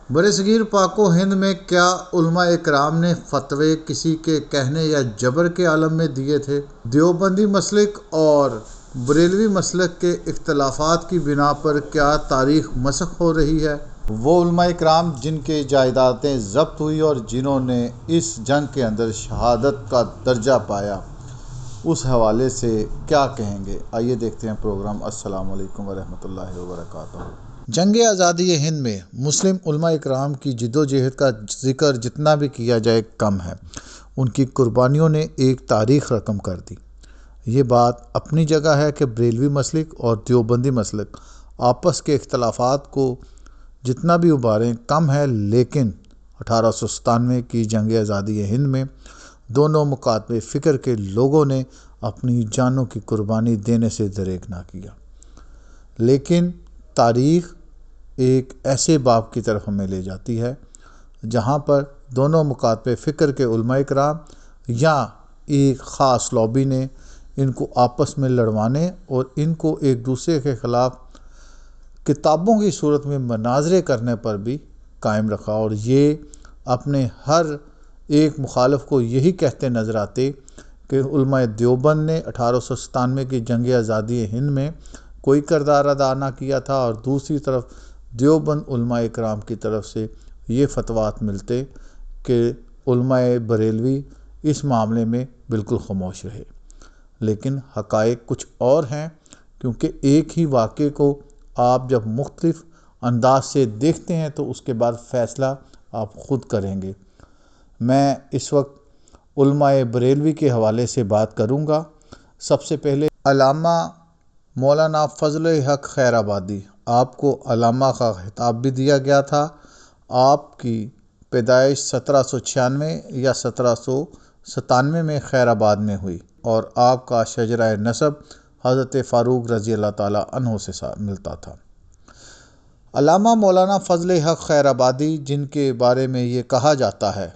برصغیر پاک و ہند میں کیا علماء اکرام نے فتوے کسی کے کہنے یا جبر کے عالم میں دیے تھے؟ دیوبندی مسلک اور بریلوی مسلک کے اختلافات کی بنا پر کیا تاریخ مسخ ہو رہی ہے؟ وہ علماء اکرام جن کے جائیدادیں ضبط ہوئی اور جنہوں نے اس جنگ کے اندر شہادت کا درجہ پایا، اس حوالے سے کیا کہیں گے؟ آئیے دیکھتے ہیں پروگرام۔ السلام علیکم ورحمۃ اللہ وبرکاتہ۔ جنگ آزادی ہند میں مسلم علماء اکرام کی جدوجہد کا ذکر جتنا بھی کیا جائے کم ہے۔ ان کی قربانیوں نے ایک تاریخ رقم کر دی۔ یہ بات اپنی جگہ ہے کہ بریلوی مسلک اور دیوبندی مسلک آپس کے اختلافات کو جتنا بھی ابھاریں کم ہے، لیکن 1897 کی جنگ آزادی ہند میں دونوں مکاتب فکر کے لوگوں نے اپنی جانوں کی قربانی دینے سے دریغ نہ کیا۔ لیکن تاریخ ایک ایسے باب کی طرف ہمیں لے جاتی ہے جہاں پر دونوں مکاتب فکر کے علماء اکرام یا ایک خاص لابی نے ان کو آپس میں لڑوانے اور ان کو ایک دوسرے کے خلاف کتابوں کی صورت میں مناظرے کرنے پر بھی قائم رکھا، اور یہ اپنے ہر ایک مخالف کو یہی کہتے نظر آتے کہ علماء دیوبند نے 1897 کی جنگ آزادی ہند میں کوئی کردار ادا نہ کیا تھا، اور دوسری طرف دیوبند علماء اکرام کی طرف سے یہ فتویٰ ملتے کہ علماء بریلوی اس معاملے میں بالکل خاموش رہے۔ لیکن حقائق کچھ اور ہیں، کیونکہ ایک ہی واقعے کو آپ جب مختلف انداز سے دیکھتے ہیں تو اس کے بعد فیصلہ آپ خود کریں گے۔ میں اس وقت علماء بریلوی کے حوالے سے بات کروں گا۔ سب سے پہلے علامہ مولانا فضل حق خیر آبادی، آپ کو علامہ کا خطاب بھی دیا گیا تھا۔ آپ کی پیدائش 1796 یا 1797 میں خیر آباد میں ہوئی، اور آپ کا شجرہ نسب حضرت فاروق رضی اللہ تعالیٰ عنہ سے ملتا تھا۔ علامہ مولانا فضل حق خیر آبادی، جن کے بارے میں یہ کہا جاتا ہے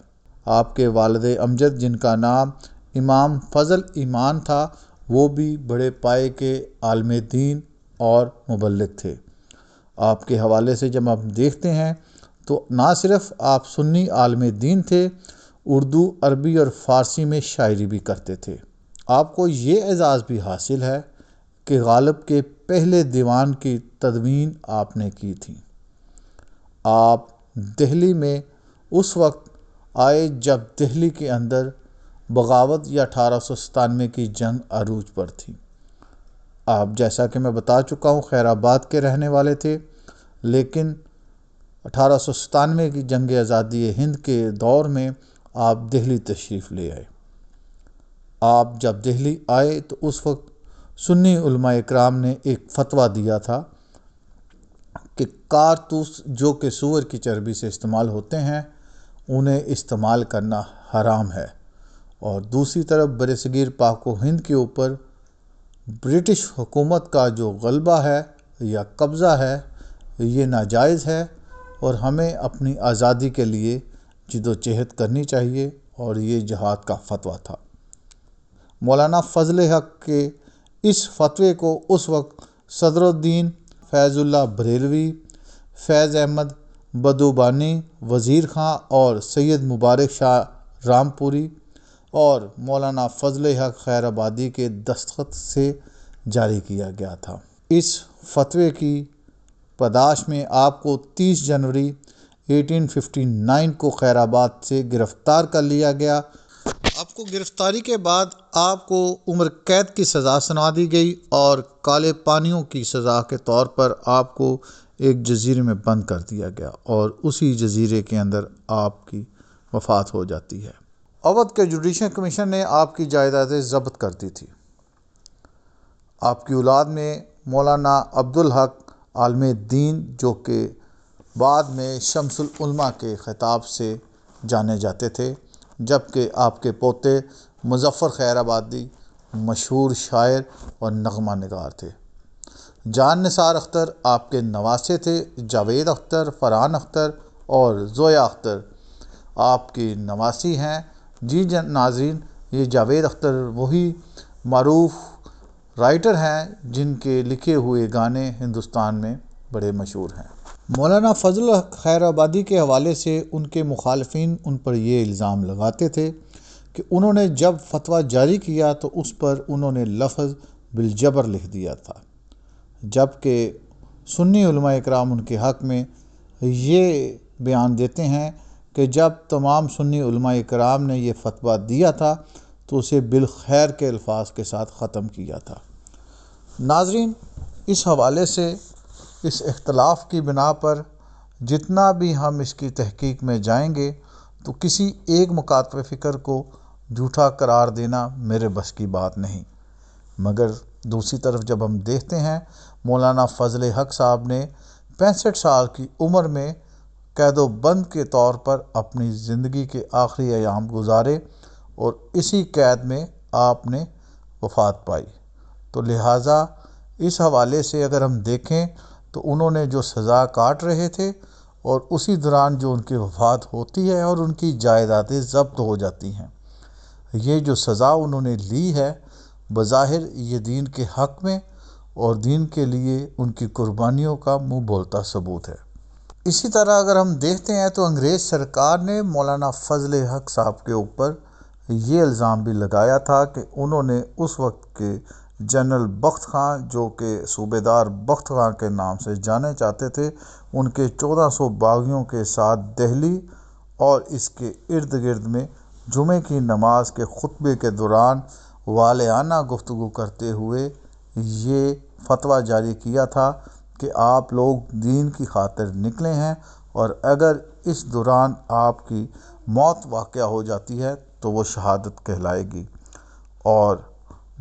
آپ کے والد امجد جن کا نام امام فضل ایمان تھا، وہ بھی بڑے پائے کے عالم دین اور مبلغ تھے۔ آپ کے حوالے سے جب ہم دیکھتے ہیں تو نہ صرف آپ سنی عالم دین تھے، اردو، عربی اور فارسی میں شاعری بھی کرتے تھے۔ آپ کو یہ اعزاز بھی حاصل ہے کہ غالب کے پہلے دیوان کی تدوین آپ نے کی تھی۔ آپ دہلی میں اس وقت آئے جب دہلی کے اندر بغاوت یا 1897 کی جنگ عروج پر تھی۔ آپ، جیسا کہ میں بتا چکا ہوں، خیر آباد کے رہنے والے تھے، لیکن 1897 کی جنگ آزادی ہند کے دور میں آپ دہلی تشریف لے آئے۔ آپ جب دہلی آئے تو اس وقت سنی علماء اکرام نے ایک فتویٰ دیا تھا کہ کارتوس جو کہ سور کی چربی سے استعمال ہوتے ہیں، انہیں استعمال کرنا حرام ہے، اور دوسری طرف برصغیر پاک و ہند کے اوپر برٹش حکومت کا جو غلبہ ہے یا قبضہ ہے، یہ ناجائز ہے، اور ہمیں اپنی آزادی کے لیے جدوجہد کرنی چاہیے، اور یہ جہاد کا فتویٰ تھا۔ مولانا فضل حق کے اس فتوے کو اس وقت صدر الدین فیض اللہ بریلوی، فیض احمد بدوبانی، وزیر خاں اور سید مبارک شاہ رامپوری اور مولانا فضل حق خیر آبادی کے دستخط سے جاری کیا گیا تھا۔ اس فتوے کی پاداش میں آپ کو 30 جنوری 1859 کو خیر آباد سے گرفتار کر لیا گیا۔ آپ کو گرفتاری کے بعد آپ کو عمر قید کی سزا سنا دی گئی، اور کالے پانیوں کی سزا کے طور پر آپ کو ایک جزیرے میں بند کر دیا گیا، اور اسی جزیرے کے اندر آپ کی وفات ہو جاتی ہے۔ اودھ کے جوڈیشل کمیشن نے آپ کی جائیدادیں ضبط کر دی تھی۔ آپ کی اولاد میں مولانا عبدالحق عالم دین، جو کہ بعد میں شمس العلماء کے خطاب سے جانے جاتے تھے، جبکہ آپ کے پوتے مظفر خیر آبادی مشہور شاعر اور نغمہ نگار تھے۔ جان نثار اختر آپ کے نواسے تھے۔ جاوید اختر، فرحان اختر اور زویا اختر آپ کی نواسی ہیں۔ جی ناظرین، یہ جاوید اختر وہی معروف رائٹر ہیں جن کے لکھے ہوئے گانے ہندوستان میں بڑے مشہور ہیں۔ مولانا فضل الحق خیر آبادی کے حوالے سے ان کے مخالفین ان پر یہ الزام لگاتے تھے کہ انہوں نے جب فتویٰ جاری کیا تو اس پر انہوں نے لفظ بالجبر لکھ دیا تھا، جبکہ سنی علماء اکرام ان کے حق میں یہ بیان دیتے ہیں کہ جب تمام سنی علماء اکرام نے یہ فتویٰ دیا تھا تو اسے بالخیر کے الفاظ کے ساتھ ختم کیا تھا۔ ناظرین، اس حوالے سے اس اختلاف کی بنا پر جتنا بھی ہم اس کی تحقیق میں جائیں گے تو کسی ایک مکاتب فکر کو جھوٹا قرار دینا میرے بس کی بات نہیں، مگر دوسری طرف جب ہم دیکھتے ہیں مولانا فضل حق صاحب نے 65 سال کی عمر میں قید و بند کے طور پر اپنی زندگی کے آخری ایام گزارے اور اسی قید میں آپ نے وفات پائی، تو لہٰذا اس حوالے سے اگر ہم دیکھیں تو انہوں نے جو سزا کاٹ رہے تھے اور اسی دوران جو ان کی وفات ہوتی ہے اور ان کی جائیدادیں ضبط ہو جاتی ہیں، یہ جو سزا انہوں نے لی ہے بظاہر یہ دین کے حق میں اور دین کے لیے ان کی قربانیوں کا منہ بولتا ثبوت ہے۔ اسی طرح اگر ہم دیکھتے ہیں تو انگریز سرکار نے مولانا فضل حق صاحب کے اوپر یہ الزام بھی لگایا تھا کہ انہوں نے اس وقت کے جنرل بخت خان، جو کہ صوبیدار بخت خان کے نام سے جانے جاتے تھے، ان کے 1400 باغیوں کے ساتھ دہلی اور اس کے ارد گرد میں جمعے کی نماز کے خطبے کے دوران والہانہ گفتگو کرتے ہوئے یہ فتویٰ جاری کیا تھا کہ آپ لوگ دین کی خاطر نکلے ہیں اور اگر اس دوران آپ کی موت واقع ہو جاتی ہے تو وہ شہادت کہلائے گی، اور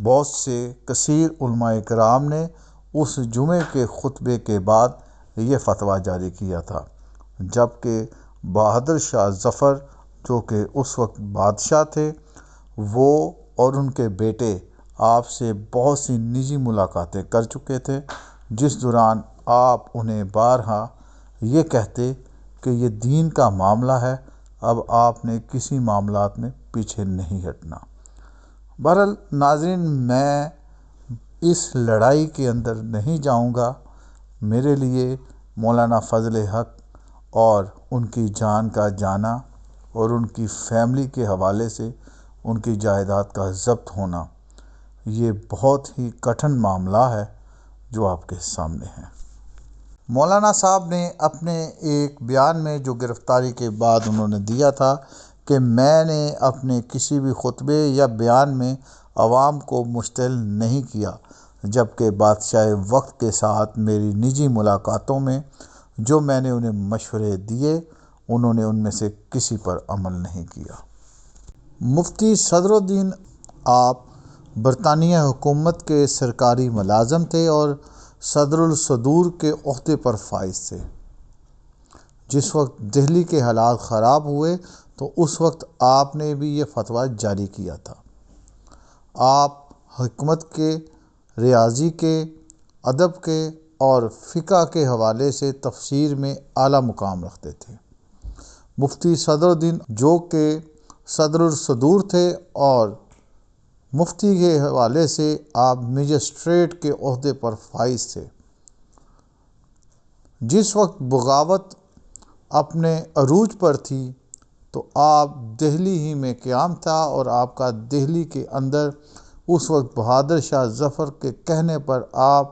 بہت سے کثیر علماء کرام نے اس جمعے کے خطبے کے بعد یہ فتویٰ جاری کیا تھا، جبکہ بہادر شاہ ظفر جو کہ اس وقت بادشاہ تھے، وہ اور ان کے بیٹے آپ سے بہت سی نجی ملاقاتیں کر چکے تھے، جس دوران آپ انہیں بارہا یہ کہتے کہ یہ دین کا معاملہ ہے، اب آپ نے کسی معاملات میں پیچھے نہیں ہٹنا۔ بہرحال ناظرین، میں اس لڑائی کے اندر نہیں جاؤں گا۔ میرے لیے مولانا فضل حق اور ان کی جان کا جانا اور ان کی فیملی کے حوالے سے ان کی جائیداد کا ضبط ہونا یہ بہت ہی کٹھن معاملہ ہے جو آپ کے سامنے ہے۔ مولانا صاحب نے اپنے ایک بیان میں جو گرفتاری کے بعد انہوں نے دیا تھا کہ میں نے اپنے کسی بھی خطبے یا بیان میں عوام کو مشتعل نہیں کیا، جبکہ بادشاہ وقت کے ساتھ میری نجی ملاقاتوں میں جو میں نے انہیں مشورے دیے انہوں نے ان میں سے کسی پر عمل نہیں کیا۔ مفتی صدر الدین آپ برطانیہ حکومت کے سرکاری ملازم تھے اور صدر الصدور کے عہدے پر فائز تھے۔ جس وقت دہلی کے حالات خراب ہوئے تو اس وقت آپ نے بھی یہ فتویٰ جاری کیا تھا۔ آپ حکمت کے، ریاضی کے، ادب کے اور فقہ کے حوالے سے تفسیر میں اعلیٰ مقام رکھتے تھے۔ مفتی صدر الدین جو کہ صدر الصدور تھے اور مفتی کے حوالے سے آپ مجسٹریٹ کے عہدے پر فائز تھے۔ جس وقت بغاوت اپنے عروج پر تھی تو آپ دہلی ہی میں قیام تھا اور آپ کا دہلی کے اندر اس وقت بہادر شاہ ظفر کے کہنے پر آپ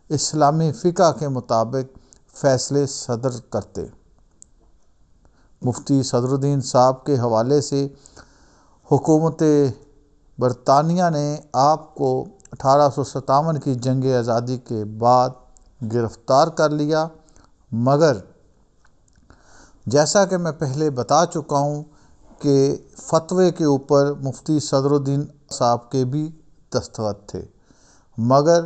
اسلامی فقہ کے مطابق فیصلے صدر کرتے۔ مفتی صدر الدین صاحب کے حوالے سے حکومت برطانیہ نے آپ کو 1857 کی جنگ آزادی کے بعد گرفتار کر لیا، مگر جیسا کہ میں پہلے بتا چکا ہوں کہ فتوے کے اوپر مفتی صدر الدین صاحب کے بھی دستخط تھے، مگر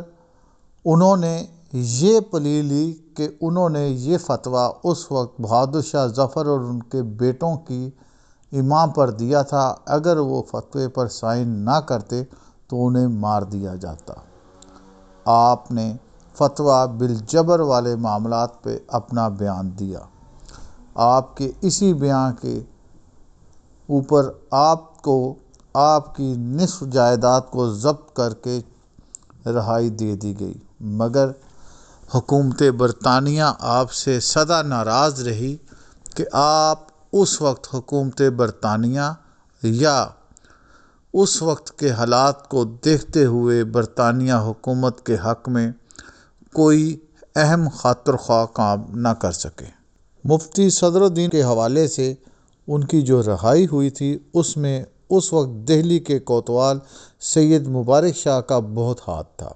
انہوں نے یہ پلی لی کہ انہوں نے یہ فتویٰ اس وقت بہادر شاہ ظفر اور ان کے بیٹوں کی امام پر دیا تھا، اگر وہ فتوے پر سائن نہ کرتے تو انہیں مار دیا جاتا۔ آپ نے فتویٰ بالجبر والے معاملات پہ اپنا بیان دیا۔ آپ کے اسی بیان کے اوپر آپ کو آپ کی نصف جائیداد کو ضبط کر کے رہائی دے دی گئی، مگر حکومت برطانیہ آپ سے سدا ناراض رہی کہ آپ اس وقت حکومت برطانیہ یا اس وقت کے حالات کو دیکھتے ہوئے برطانیہ حکومت کے حق میں کوئی اہم خاطر خواہ کام نہ کر سکے۔ مفتی صدر الدین کے حوالے سے ان کی جو رہائی ہوئی تھی اس میں اس وقت دہلی کے کوتوال سید مبارک شاہ کا بہت ہاتھ تھا۔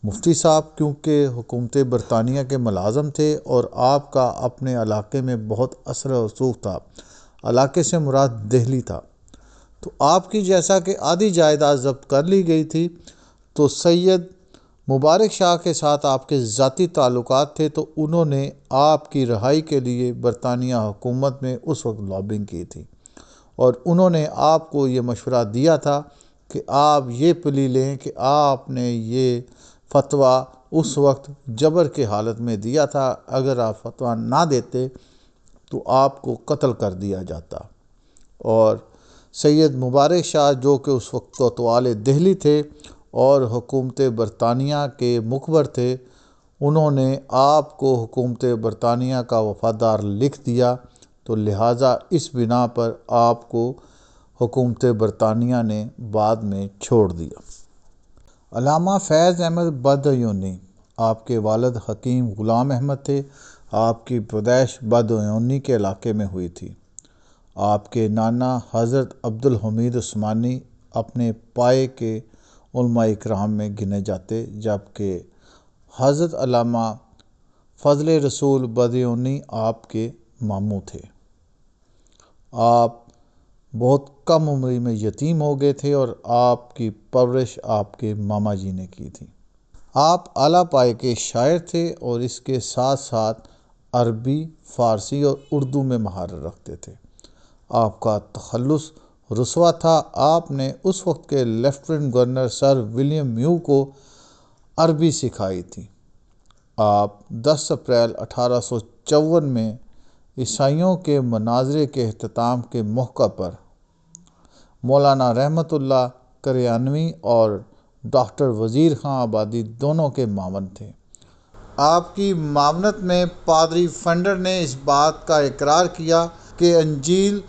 مفتی صاحب کیونکہ حکومت برطانیہ کے ملازم تھے اور آپ کا اپنے علاقے میں بہت اثر و رسوخ تھا، علاقے سے مراد دہلی تھا، تو آپ کی جیسا کہ آدھی جائیداد ضبط کر لی گئی تھی، تو سید مبارک شاہ کے ساتھ آپ کے ذاتی تعلقات تھے، تو انہوں نے آپ کی رہائی کے لیے برطانیہ حکومت میں اس وقت لابنگ کی تھی، اور انہوں نے آپ کو یہ مشورہ دیا تھا کہ آپ یہ پلی لیں کہ آپ نے یہ فتویٰ اس وقت جبر کے حالت میں دیا تھا، اگر آپ فتویٰ نہ دیتے تو آپ کو قتل کر دیا جاتا۔ اور سید مبارک شاہ جو کہ اس وقت کوتوال دہلی تھے اور حکومت برطانیہ کے مخبر تھے، انہوں نے آپ کو حکومت برطانیہ کا وفادار لکھ دیا، تو لہٰذا اس بنا پر آپ کو حکومت برطانیہ نے بعد میں چھوڑ دیا۔ علامہ فیض احمد بدعیونی، آپ کے والد حکیم غلام احمد تھے۔ آپ کی پیدائش بدعیونی کے علاقے میں ہوئی تھی۔ آپ کے نانا حضرت عبدالحمید عثمانی اپنے پائے کے علماء اکرام میں گنے جاتے، جبکہ حضرت علامہ فضل رسول بدعیونی آپ کے ماموں تھے۔ آپ بہت کم عمری میں یتیم ہو گئے تھے اور آپ کی پرورش آپ کے ماما جی نے کی تھی۔ آپ اعلیٰ پائے کے شاعر تھے اور اس کے ساتھ ساتھ عربی، فارسی اور اردو میں مہارت رکھتے تھے۔ آپ کا تخلص رسوا تھا۔ آپ نے اس وقت کے لیفٹیننٹ گورنر سر ولیم میو کو عربی سکھائی تھی۔ آپ 10 اپریل 1854 میں عیسائیوں کے مناظرے کے اختتام کے موقع پر مولانا رحمت اللہ کریانوی اور ڈاکٹر وزیر خان آبادی دونوں کے معاون تھے۔ آپ کی معاونت میں پادری فنڈر نے اس بات کا اقرار کیا کہ انجیل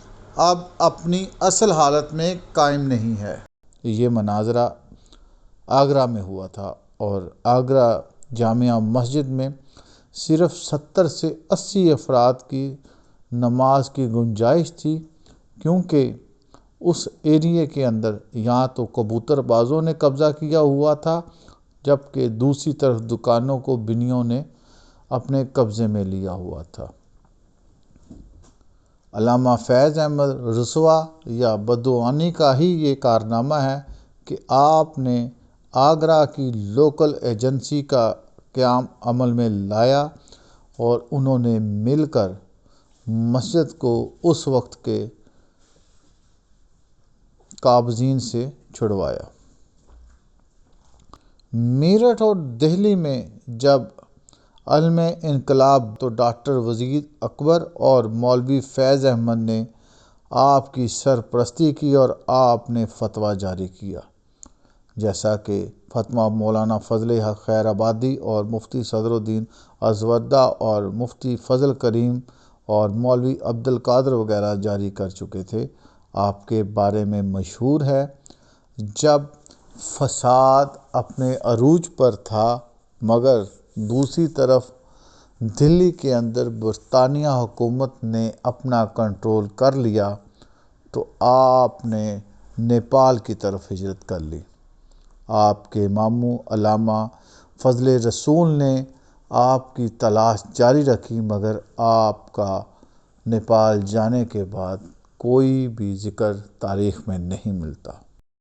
اب اپنی اصل حالت میں قائم نہیں ہے۔ یہ مناظرہ آگرہ میں ہوا تھا اور آگرہ جامع مسجد میں صرف 70 سے 80 افراد کی نماز کی گنجائش تھی، کیونکہ اس ایریے کے اندر یہاں تو کبوتر بازوں نے قبضہ کیا ہوا تھا، جبکہ دوسری طرف دکانوں کو بنیوں نے اپنے قبضے میں لیا ہوا تھا۔ علامہ فیض احمد رسوا یا بدعیونی کا ہی یہ کارنامہ ہے کہ آپ نے آگرہ کی لوکل ایجنسی کا قیام عمل میں لایا اور انہوں نے مل کر مسجد کو اس وقت کے قابضین سے چھڑوایا۔ میرٹھ اور دہلی میں جب علم انقلاب تو ڈاکٹر وزیر اکبر اور مولوی فیض احمد نے آپ کی سرپرستی کی اور آپ نے فتویٰ جاری کیا، جیسا کہ فتویٰ مولانا فضل حق خیر آبادی اور مفتی صدر الدین ازوردہ اور مفتی فضل کریم اور مولوی عبد القادر وغیرہ جاری کر چکے تھے۔ آپ کے بارے میں مشہور ہے، جب فساد اپنے عروج پر تھا مگر دوسری طرف دلی کے اندر برطانیہ حکومت نے اپنا کنٹرول کر لیا، تو آپ نے نیپال کی طرف ہجرت کر لی۔ آپ کے ماموں علامہ فضل رسول نے آپ کی تلاش جاری رکھی، مگر آپ کا نیپال جانے کے بعد کوئی بھی ذکر تاریخ میں نہیں ملتا۔